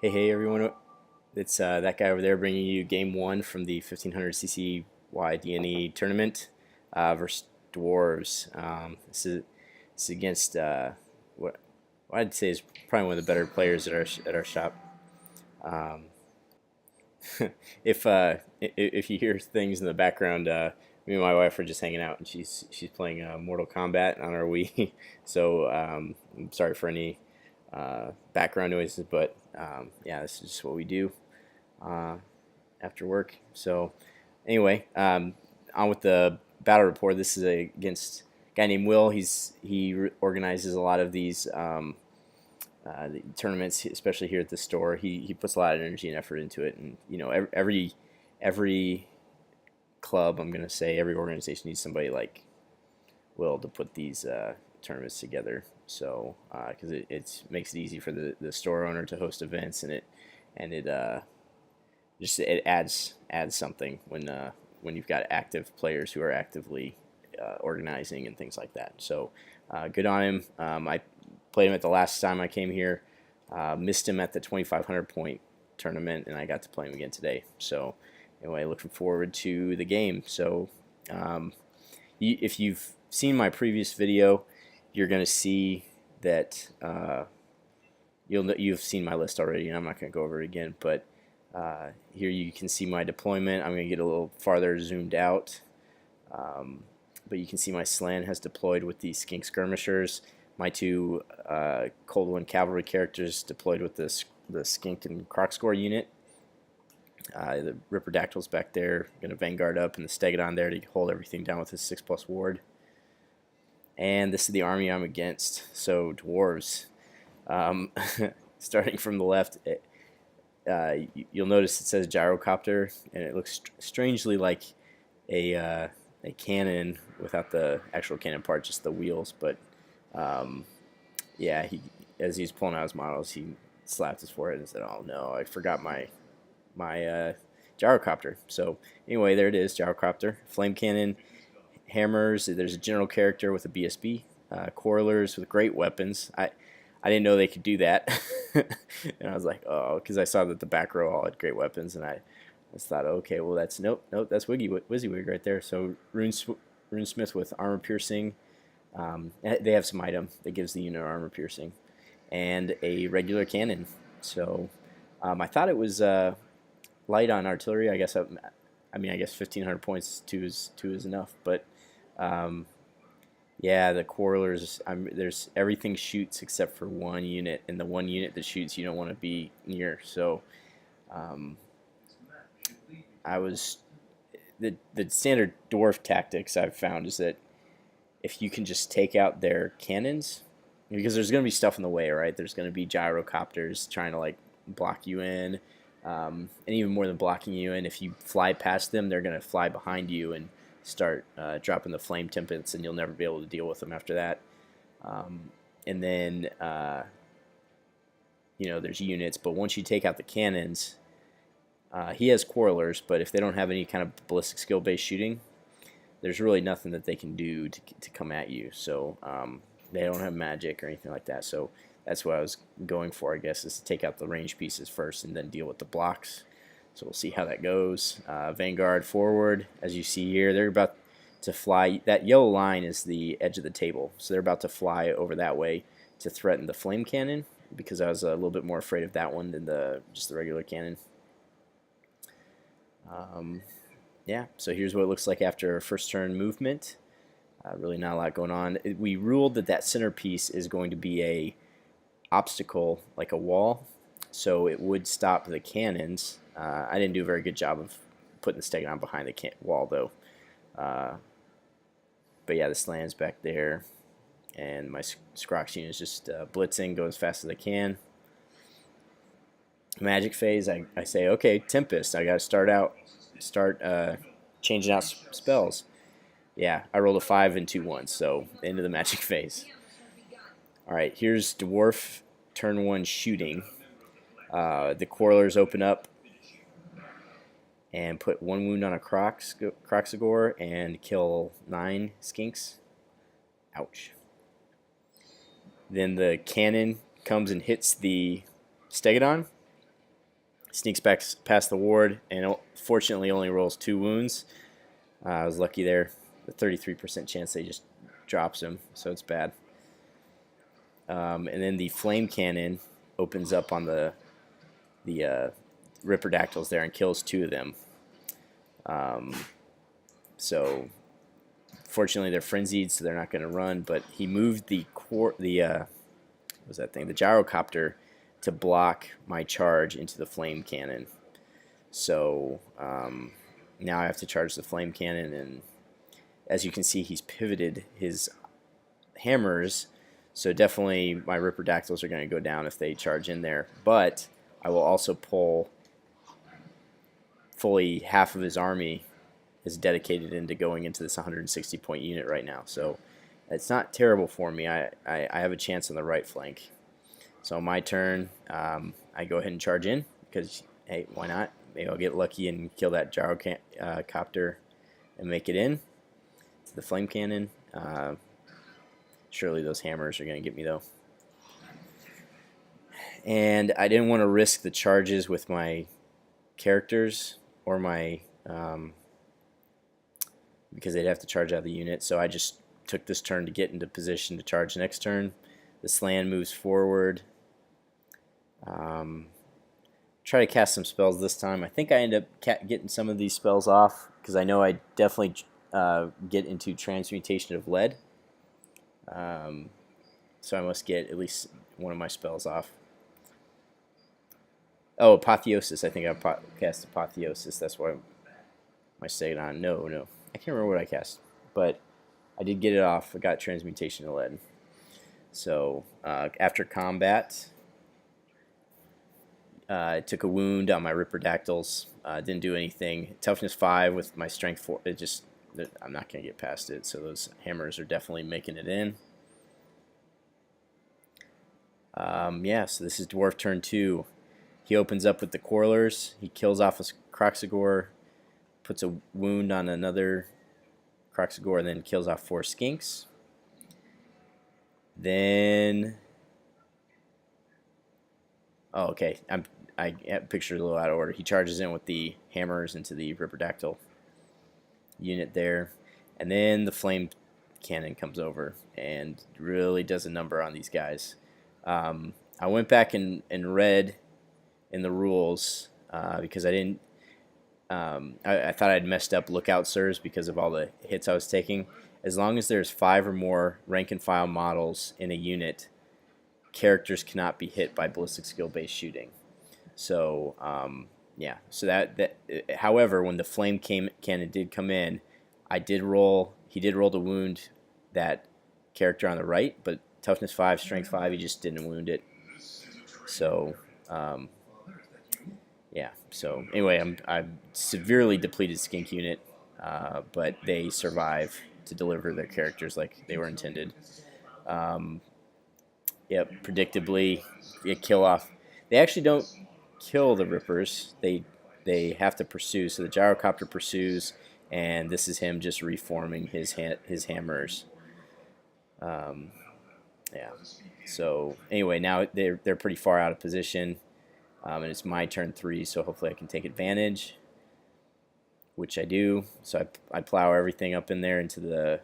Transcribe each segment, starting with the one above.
Hey everyone, it's that guy over there bringing you game one from the 1500 CCYDNE tournament versus Dwarves. This is against what I'd say is probably one of the better players at our shop. Um, if you hear things in the background, me and my wife are just hanging out, and she's playing Mortal Kombat on our Wii. So I'm sorry for any background noises, but yeah, this is just what we do uh, after work. So anyway, on with the battle report. This is against a guy named Will. He organizes a lot of these the tournaments, especially here at the store. He puts a lot of energy and effort into it, and every club, I'm gonna say, every organization needs somebody like Will to put these tournaments together. So because it makes it easy for the store owner to host events, and it adds something when you've got active players who are actively organizing and things like that. So good on him. I played him at the last time I came here. Missed him at the 2,500 point tournament, and I got to play him again today. So anyway, looking forward to the game. So if you've seen my previous video, you're going to see that you've seen my list already, and I'm not going to go over it again. But here you can see my deployment. I'm going to get a little farther zoomed out. But you can see my Slan has deployed with the Skink Skirmishers. My two Cold One Cavalry characters deployed with the Skink and Crocscore unit. The Ripperdactyl's back there, going to Vanguard up, and the Stegodon there to hold everything down with his 6+ ward. And this is the army I'm against. So Dwarves. Starting from the left, you'll notice it says Gyrocopter, and it looks strangely like a cannon without the actual cannon part, just the wheels. But yeah, as he's pulling out his models, he slapped his forehead and said, "Oh no, I forgot my gyrocopter." So anyway, there it is, gyrocopter, flame cannon, hammers. There's a general character with a BSB, correlers with great weapons. I didn't know they could do that, and I was like, oh, because I saw that the back row all had great weapons, and I just thought, okay, well that's nope, that's WYSIWYG right there. So Runesmith with armor piercing. They have some item that gives the unit armor piercing, and a regular cannon. So I thought it was light on artillery. I guess 1,500 points two is enough. But yeah, the correlers. There's everything shoots except for one unit, and the one unit that shoots you don't want to be near. So I was the standard dwarf tactics I've found is that if you can just take out their cannons, because there's going to be stuff in the way, right? There's going to be gyrocopters trying to like block you in, and even more than blocking you in, if you fly past them, they're going to fly behind you and start dropping the flame tempests, and you'll never be able to deal with them after that. And then there's units, but once you take out the cannons, he has quarrelers, but if they don't have any kind of ballistic skill based shooting, there's really nothing that they can do to come at you. So they don't have magic or anything like that. So that's what I was going for, I guess, is to take out the range pieces first and then deal with the blocks. So we'll see how that goes. Vanguard forward, as you see here, they're about to fly. That yellow line is the edge of the table, so they're about to fly over that way to threaten the flame cannon, because I was a little bit more afraid of that one than just the regular cannon. Yeah, so here's what it looks like after first turn movement. Really not a lot going on. We ruled that centerpiece is going to be a obstacle, like a wall, so it would stop the cannons. I didn't do a very good job of putting the Stegodon behind the wall, though. But yeah, the Slan's back there, and my Scrox unit is just blitzing, go as fast as I can. Magic phase, I say, okay, Tempest, I got to start changing out spells. Yeah, I rolled a 5 and 2 1s, so into the magic phase. Alright, here's Dwarf turn 1 shooting. The Quarrelers open up and put 1 wound on a Croxagore and kill 9 Skinks. Ouch. Then the cannon comes and hits the Stegodon, Sneaks back past the ward, and fortunately only rolls 2 wounds. I was lucky there. The 33% chance they just drops him, so it's bad. And then the flame cannon opens up on the Ripperdactyls there and kills 2 of them. So fortunately they're frenzied, so they're not going to run. But he moved the what was that thing? The gyrocopter to block my charge into the flame cannon. So now I have to charge the flame cannon, and as you can see, he's pivoted his hammers. So definitely my Ripperdactyls are going to go down if they charge in there. But I will also pull fully half of his army is dedicated into going into this 160 point unit right now. So it's not terrible for me. I have a chance on the right flank. So my turn, I go ahead and charge in because, hey, why not? Maybe I'll get lucky and kill that gyrocopter and make it in to the flame cannon. Surely those hammers are going to get me, though. And I didn't want to risk the charges with my characters or my because they'd have to charge out of the unit. So I just took this turn to get into position to charge next turn. The Slan moves forward. Try to cast some spells this time. I think I end up getting some of these spells off because I know I definitely get into Transmutation of Lead. So I must get at least one of my spells off. Oh, Apotheosis. I think I cast Apotheosis. That's why my second on. No. I can't remember what I cast. But I did get it off. I got Transmutation of Lead. So after combat, I took a wound on my Ripperdactyls. Didn't do anything. Toughness 5 with my Strength 4. I'm not going to get past it. So those hammers are definitely making it in. Yeah, so this is Dwarf turn 2. He opens up with the Quarlers. He kills off a Kroxigor, puts a wound on another Kroxigor, and then kills off 4 Skinks. Then, oh, okay, I pictured a little out of order. He charges in with the hammers into the Ripperdactyl unit there, and then the flame cannon comes over and really does a number on these guys. I went back and read in the rules because I didn't. I thought I'd messed up lookout sirs because of all the hits I was taking. As long as there's 5 or more rank and file models in a unit, characters cannot be hit by ballistic skill based shooting. So yeah. So that however, when the flame cannon did come in, I did roll. He did roll to wound that character on the right, but toughness 5, strength 5, he just didn't wound it. So yeah. So anyway, I'm severely depleted skink unit, but they survive to deliver their characters like they were intended. Yep. Predictably, they kill off. They actually don't kill the Rippers. They have to pursue. So the gyrocopter pursues, and this is him just reforming his hammers. Yeah. So anyway, now they're pretty far out of position, and it's my turn 3. So hopefully I can take advantage, which I do. So I plow everything up in there into the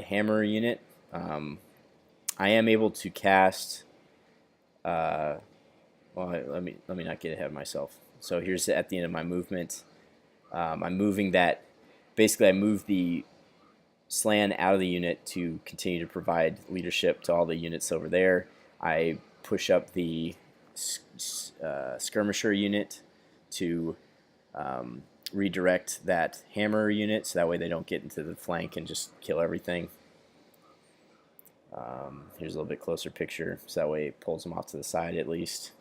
hammer unit. I am able to cast. Well, let me not get ahead of myself. So here's at the end of my movement. I'm moving that. Basically, I move the Slan out of the unit to continue to provide leadership to all the units over there. I push up the skirmisher unit to redirect that hammer unit, so that way they don't get into the flank and just kill everything. Here's a little bit closer picture, so that way it pulls them off to the side at least.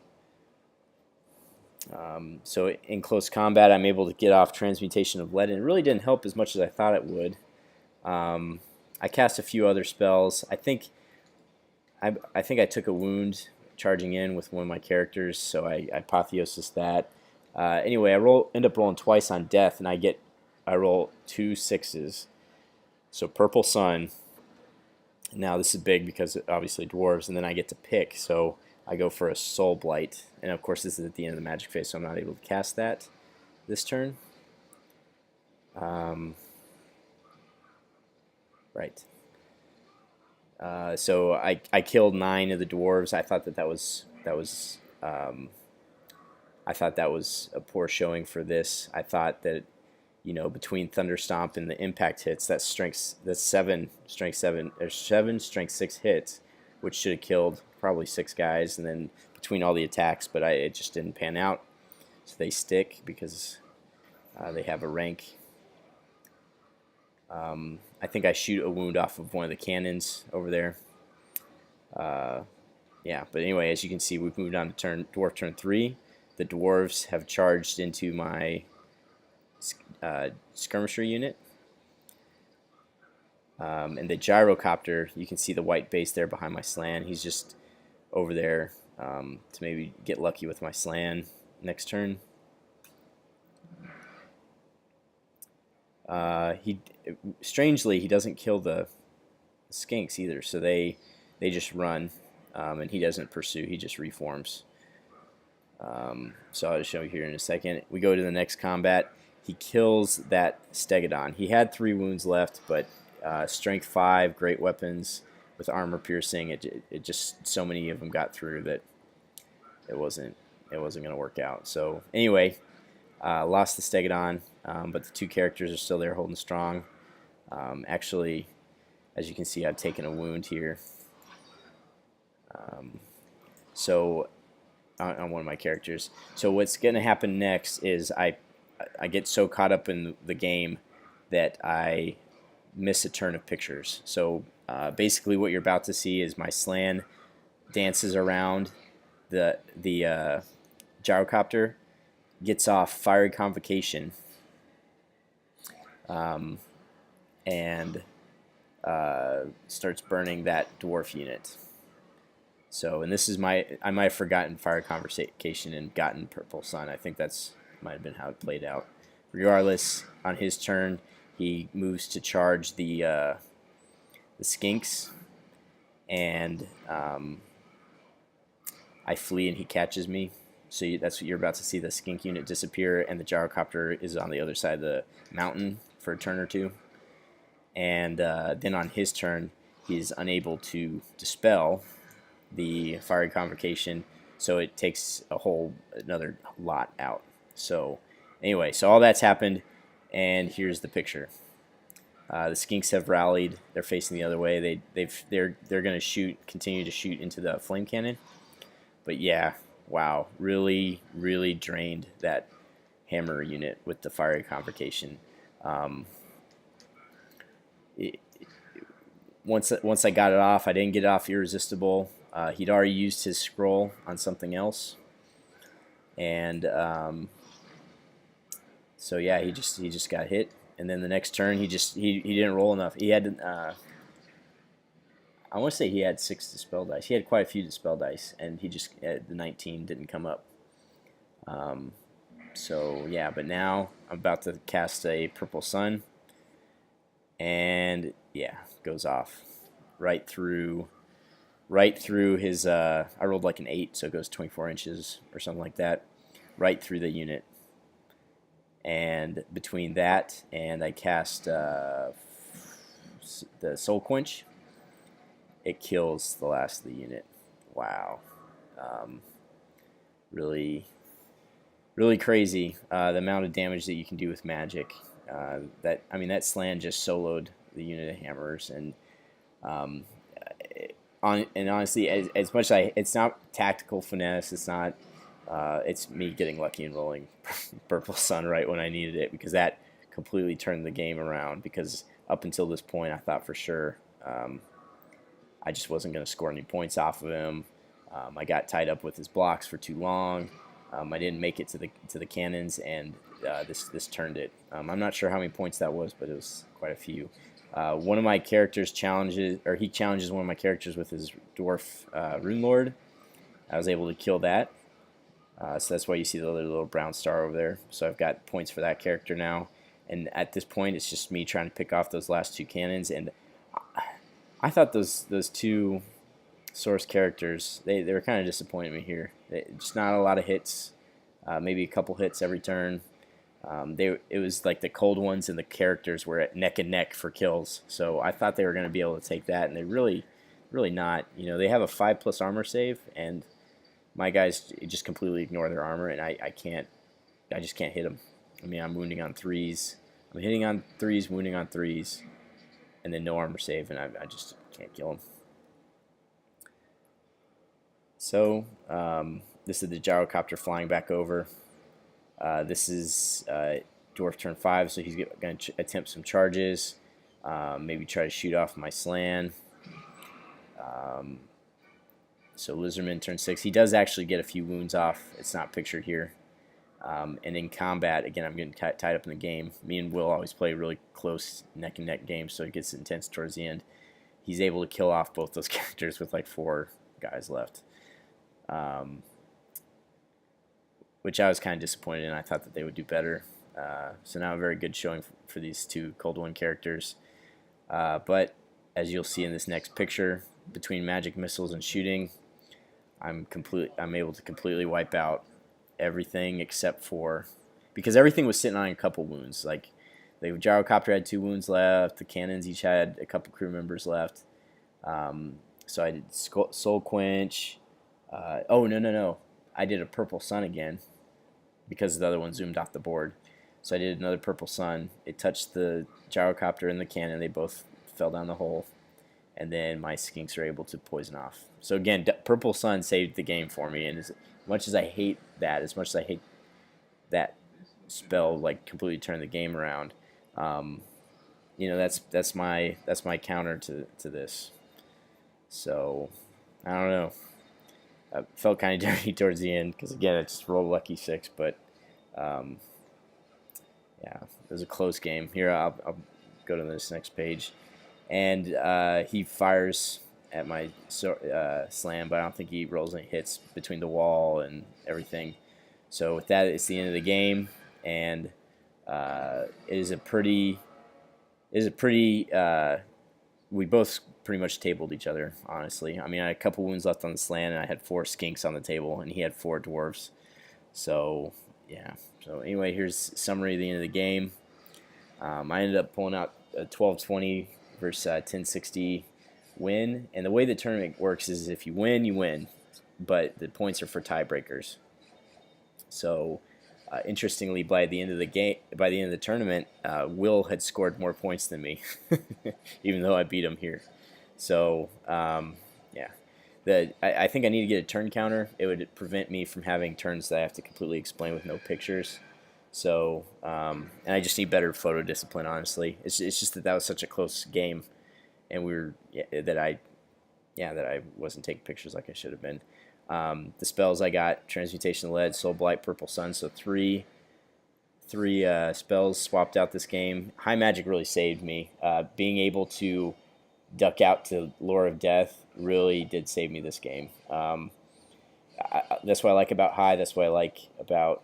So in close combat, I'm able to get off Transmutation of Lead, and it really didn't help as much as I thought it would. I cast a few other spells. I think I took a wound charging in with one of my characters, so I apotheosis that. Anyway, I end up rolling twice on death, and I roll 2 6s. So Purple Sun. Now this is big because obviously dwarves, and then I get to pick. So I go for a Soul Blight, and of course this is at the end of the magic phase, so I'm not able to cast that this turn. Right. So I killed 9 of the dwarves. I thought that was I thought that was a poor showing for this. I thought that, you know, between Thunderstomp and the impact hits, that's 7 strength 7 or 7 strength 6 hits, which should have killed probably 6 guys, and then between all the attacks, but it just didn't pan out. So they stick because they have a rank. I think I shoot a wound off of one of the cannons over there. Yeah, but anyway, as you can see, we've moved on to dwarf turn 3. The dwarves have charged into my skirmisher unit. And the gyrocopter, you can see the white base there behind my slan. He's just over there to maybe get lucky with my slan next turn. Strangely, he doesn't kill the skinks either, so they just run, and he doesn't pursue. He just reforms. So I'll just show you here in a second. We go to the next combat. He kills that Stegodon. He had 3 wounds left, but strength 5, great weapons with armor piercing. It just, so many of them got through that it wasn't going to work out. So anyway, lost the Stegodon, but the 2 characters are still there holding strong. Actually, as you can see, I've taken a wound here. So on one of my characters. So what's going to happen next is I get so caught up in the game that I miss a turn of pictures. So basically what you're about to see is my slan dances around the gyrocopter, gets off fiery convocation, and starts burning that dwarf unit. So, and this is I might have forgotten fire convocation and gotten purple sun. I think that's might have been how it played out. Regardless, on his turn, he moves to charge the skinks, and I flee and he catches me. So that's what you're about to see, the skink unit disappear, and the gyrocopter is on the other side of the mountain for a turn or 2. And then on his turn, he's unable to dispel the fiery convocation, so it takes another lot out. So anyway, so all that's happened, and here's the picture. The skinks have rallied. They're facing the other way. They're going to continue to shoot into the flame cannon. But yeah, wow, really drained that hammer unit with the fiery convocation. Once I got it off, I didn't get it off irresistible. He'd already used his scroll on something else, and so yeah, he just got hit. And then the next turn, he didn't roll enough. He had I want to say he had 6 dispel dice. He had quite a few dispel dice, and he just the 19 didn't come up. So yeah, but now I'm about to cast a purple sun, and yeah, goes off right through his. I rolled like an 8, so it goes 24 inches or something like that, right through the unit. And between that and I cast the Soul Quench, it kills the last of the unit. Wow, really crazy the amount of damage that you can do with magic. That slan just soloed the unit of hammers, and honestly, as much as it's not tactical finesse, it's not. It's me getting lucky and rolling purple sun right when I needed it, because that completely turned the game around. Because up until this point, I thought for sure I just wasn't going to score any points off of him. I got tied up with his blocks for too long. I didn't make it to the cannons, and this turned it. I'm not sure how many points that was, but it was quite a few. One of my characters challenges one of my characters with his dwarf Rune Lord. I was able to kill that. So that's why you see the little brown star over there. So I've got points for that character now. And at this point, it's just me trying to pick off those last 2 cannons. And I thought those 2 source characters, they were kind of disappointing me here. Just not a lot of hits, maybe a couple hits every turn. It was like the cold ones and the characters were at neck and neck for kills. So I thought they were going to be able to take that, and they really not. You know, they have a 5+ armor save, and my guys just completely ignore their armor, and I just can't hit them. I mean, I'm wounding on 3s. I'm hitting on 3s, wounding on 3s, and then no armor save, and I just can't kill them. So this is the gyrocopter flying back over. This is Dwarf turn 5, so he's going to attempt some charges. Maybe try to shoot off my Slan. So Lizardmen turn 6. He does actually get a few wounds off. It's not pictured here. And in combat, again, I'm getting tied up in the game. Me and Will always play really close neck-and-neck games, so it gets intense towards the end. He's able to kill off both those characters with like 4 guys left. Which I was kind of disappointed in. I thought that they would do better. So now a very good showing for these 2 Cold One characters. But as you'll see in this next picture, between magic missiles and shooting, I'm able to completely wipe out everything except for, because everything was sitting on a couple wounds. Like the gyrocopter had 2 wounds left. The cannons each had a couple crew members left. So I did Soul Quench. Oh no! I did a Purple Sun again because the other one zoomed off the board. So I did another Purple Sun. It touched the gyrocopter and the cannon. They both fell down the hole. And then my skinks are able to poison off. So again, Purple Sun saved the game for me. And as much as I hate that, as much as I hate that spell, like completely turn the game around, you know, that's my counter to this. So I don't know. I felt kind of dirty towards the end because again, I just rolled lucky 6, but yeah, it was a close game. Here, I'll go to this next page. And he fires at my slam, but I don't think he rolls any hits between the wall and everything. So with that, it's the end of the game, and it is a pretty. We both pretty much tabled each other, honestly. I mean, I had a couple wounds left on the slam, and I had 4 skinks on the table, and he had 4 dwarves. So yeah. So anyway, here's a summary of the end of the game. I ended up pulling out a 12-20 versus 10-60 win, and the way the tournament works is if you win, you win, but the points are for tiebreakers. So interestingly, by the end of the tournament, Will had scored more points than me, even though I beat him here. So yeah, I think I need to get a turn counter. It would prevent me from having turns that I have to completely explain with no pictures. So and I just need better photo discipline, honestly. It's just that was such a close game, and that I wasn't taking pictures like I should have been. The spells I got: Transmutation of Lead, Soul Blight, Purple Sun. So three spells swapped out this game. High Magic really saved me. Being able to duck out to Lore of Death really did save me this game. That's what I like about High. That's what I like about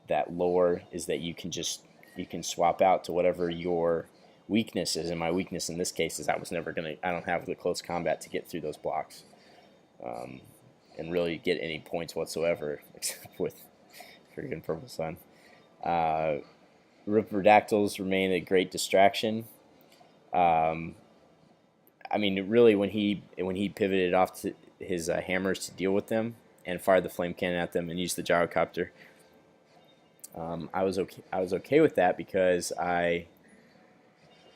that lore, is that you can swap out to whatever your weakness is. And my weakness in this case is I don't have the close combat to get through those blocks and really get any points whatsoever except with freaking Purple Sun. Riperdactyls remain a great distraction. I mean, really, when he pivoted off to his hammers to deal with them and fired the flame cannon at them and used the gyrocopter, I was okay with that because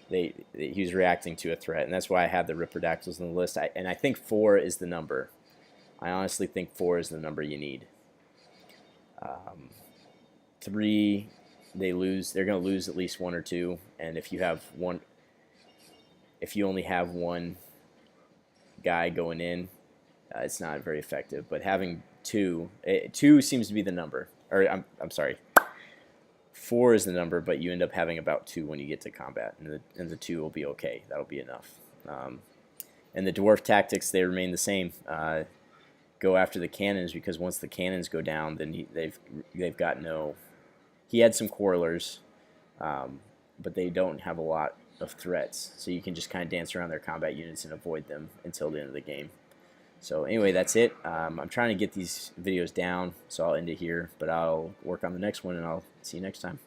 he was reacting to a threat, and that's why I had the Riperdactyls on the list. And I think 4 is the number. I honestly think 4 is the number you need. 3, they're going to lose at least 1 or 2, and if you only have one guy going in, it's not very effective. But having 2 seems to be the number. Or I'm sorry. 4 is the number, but you end up having about 2 when you get to combat, and the 2 will be okay. That'll be enough. And the dwarf tactics, they remain the same. Go after the cannons, because once the cannons go down, then they've got no. He had some quarrelers, but they don't have a lot of threats, so you can just kind of dance around their combat units and avoid them until the end of the game. So anyway, that's it. I'm trying to get these videos down, so I'll end it here, but I'll work on the next one, and I'll see you next time.